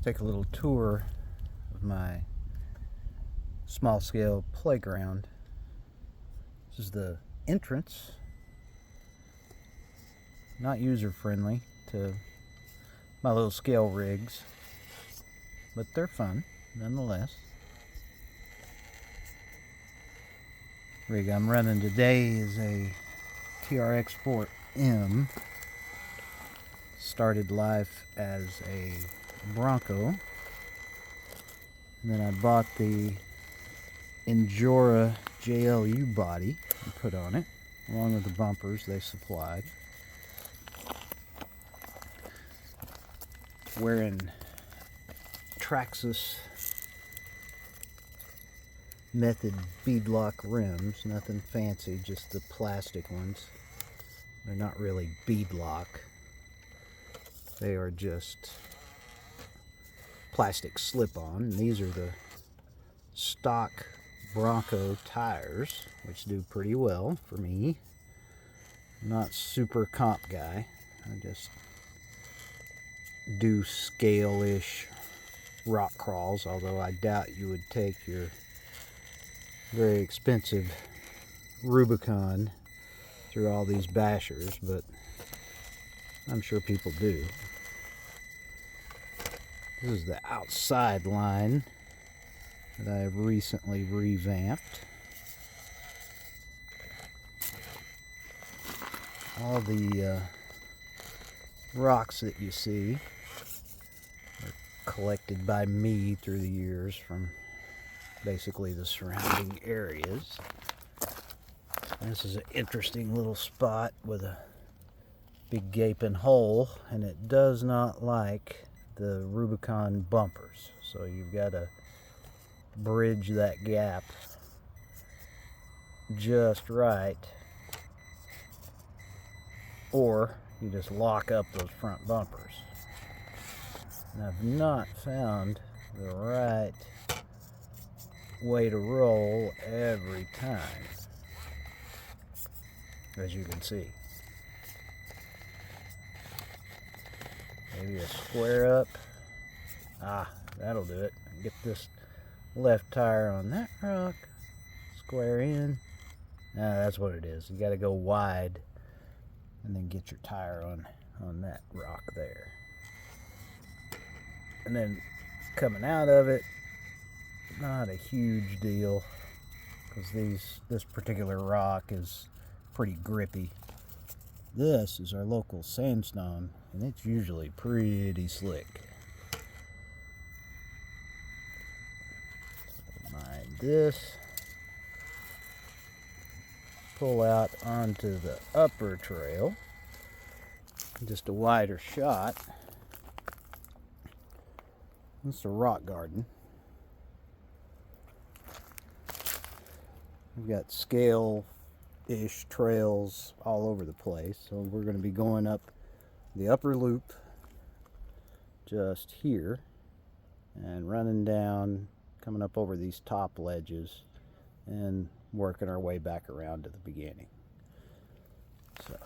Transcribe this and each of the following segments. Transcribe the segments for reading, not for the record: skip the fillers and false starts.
take a little tour of my small scale playground. This is the entrance. Not user friendly to my little scale rigs, but they're fun nonetheless. Rig I'm running today is a TRX4m. Started life as a Bronco, and then I bought the Injora JLU body and put on it, along with the bumpers they supplied. Wearing Traxxas method beadlock rims, nothing fancy, just the plastic ones. They're not really beadlock. They are just plastic slip-on. These are the stock Bronco tires, which do pretty well for me. I'm not super comp guy. I just do scale-ish rock crawls, although I doubt you would take your very expensive Rubicon through all these bashers, but I'm sure people do. This is the outside line that I have recently revamped. All the rocks that you see are collected by me through the years from basically the surrounding areas. This is an interesting little spot with a big gaping hole, and it does not like the Rubicon bumpers, so you've got to bridge that gap just right, or you just lock up those front bumpers. And I've not found the right way to roll every time, as you can see. Maybe a square up. That'll do it. Get this left tire on that rock, square in. That's what it is. You got to go wide and then get your tire on that rock there. And then coming out of it, not a huge deal, because this particular rock is pretty grippy. This is our local sandstone, and it's usually pretty slick. Mind this. Pull out onto the upper trail. Just a wider shot. This is a rock garden. We've got scale-ish trails all over the place, so we're going to be going up the upper loop just here and running down, coming up over these top ledges and working our way back around to the beginning. So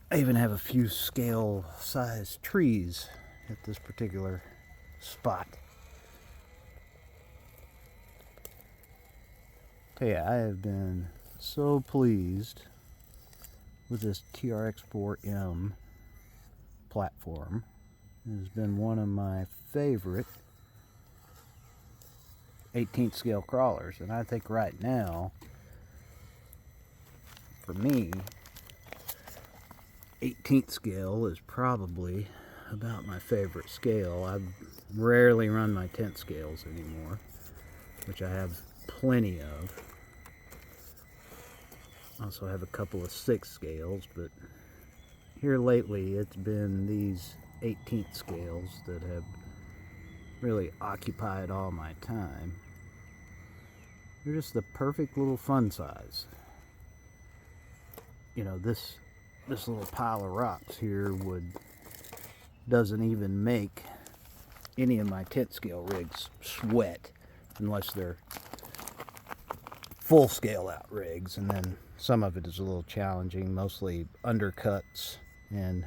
I even have a few scale-sized trees at this particular spot. But yeah, I have been so pleased with this TRX4m platform. It has been one of my favorite 18th scale crawlers, and I think right now, for me, 18th scale is probably about my favorite scale. I rarely run my 10th scales anymore, which I have plenty of. Also have a couple of 6th scales, but here lately it's been these 18th scales that have really occupied all my time. They're just the perfect little fun size. You know, this little pile of rocks here doesn't even make any of my 10th scale rigs sweat unless they're full scale out rigs, and then some of it is a little challenging, mostly undercuts and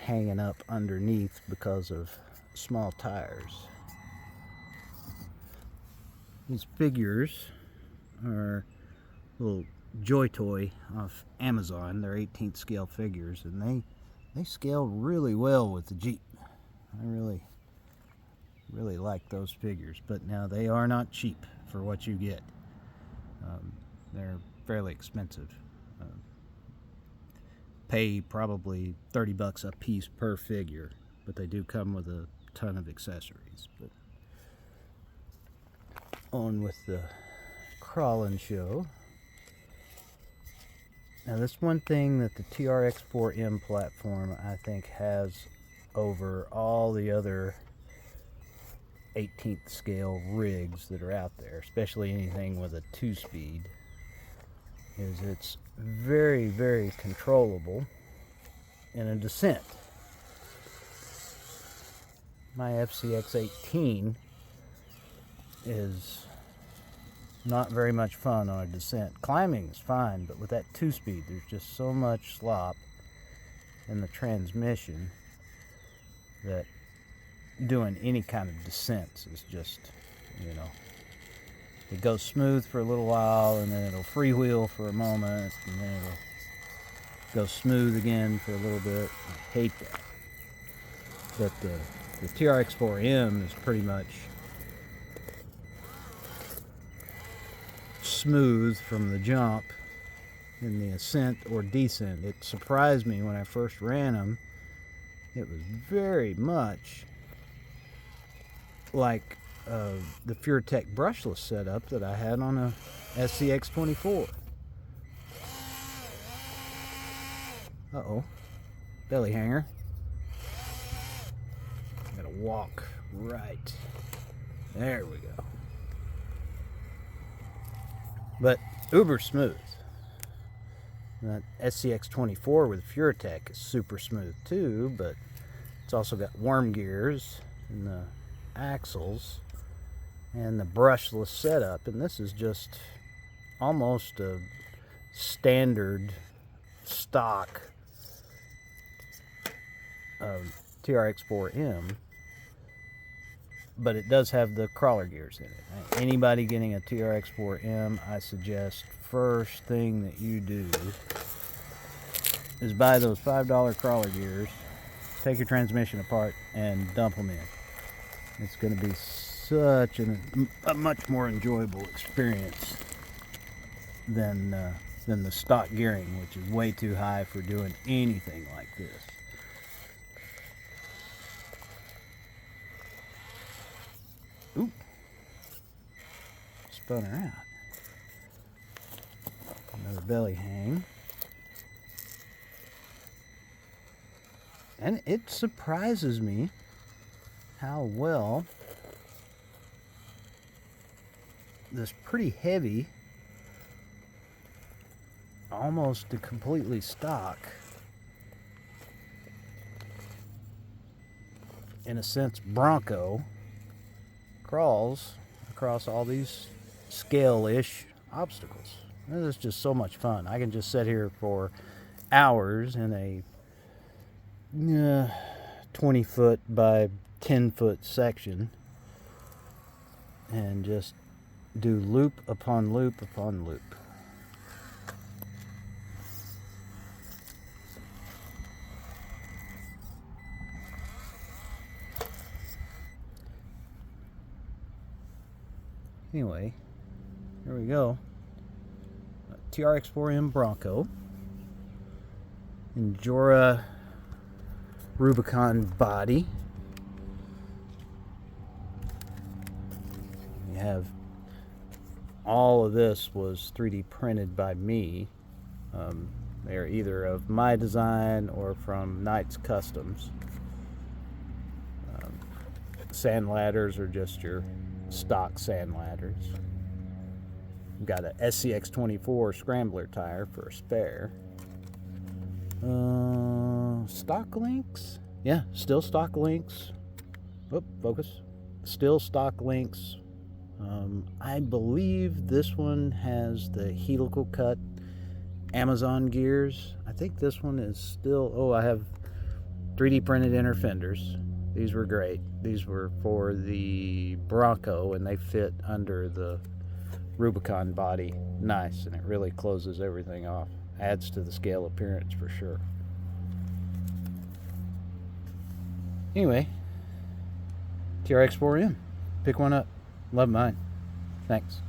hanging up underneath because of small tires. These figures are little Joy Toy off Amazon. They're 18th scale figures, and they scale really well with the Jeep. I really like those figures, but now they are not cheap for what you get. They're fairly expensive. Pay probably 30 bucks a piece per figure, but they do come with a ton of accessories. But on with the crawling show. Now, this one thing that the TRX4m platform, I think, has over all the other 18th scale rigs that are out there, especially anything with a 2-speed, is it's very, very controllable in a descent. My FCX18 is not very much fun on a descent. Climbing is fine, but with that 2-speed, there's just so much slop in the transmission that doing any kind of descents is just, you know, it goes smooth for a little while, and then it'll freewheel for a moment, and then it'll go smooth again for a little bit. I hate that. But the TRX4m is pretty much smooth from the jump in the ascent or descent. It surprised me when I first ran them. It was very much like the FureTech brushless setup that I had on a SCX24. Uh-oh. Belly hanger. Gotta walk right. There we go. But uber smooth. That SCX24 with FureTech is super smooth too, but it's also got worm gears in the axles and the brushless setup, and this is just almost a standard stock TRX4m, but it does have the crawler gears in it. Anybody getting a TRX4m, I suggest first thing that you do is buy those $5 crawler gears, take your transmission apart, and dump them in. It's going to be such a much more enjoyable experience than the stock gearing, which is way too high for doing anything like this. Oop. Spun her out. Another belly hang. And it surprises me how well this pretty heavy, almost a completely stock, in a sense, Bronco crawls across all these scale-ish obstacles. This is just so much fun. I can just sit here for hours in a 20-foot by 10-foot section and just do loop upon loop upon loop. Anyway, here we go. TRX4m Bronco. Injora Rubicon body. You have all of this was 3D printed by me. They're either of my design or from Knight's Customs. Sand ladders are just your stock sand ladders. We've got a SCX24 scrambler tire for a spare. Stock links? Yeah, still stock links. Oop, focus. Still stock links. I believe this one has the helical cut Amazon gears. I think this one is still, I have 3D printed inner fenders. These were great. These were for the Bronco, and they fit under the Rubicon body nice, and it really closes everything off. Adds to the scale appearance for sure. Anyway, TRX4m. Pick one up. Love mine. Thanks.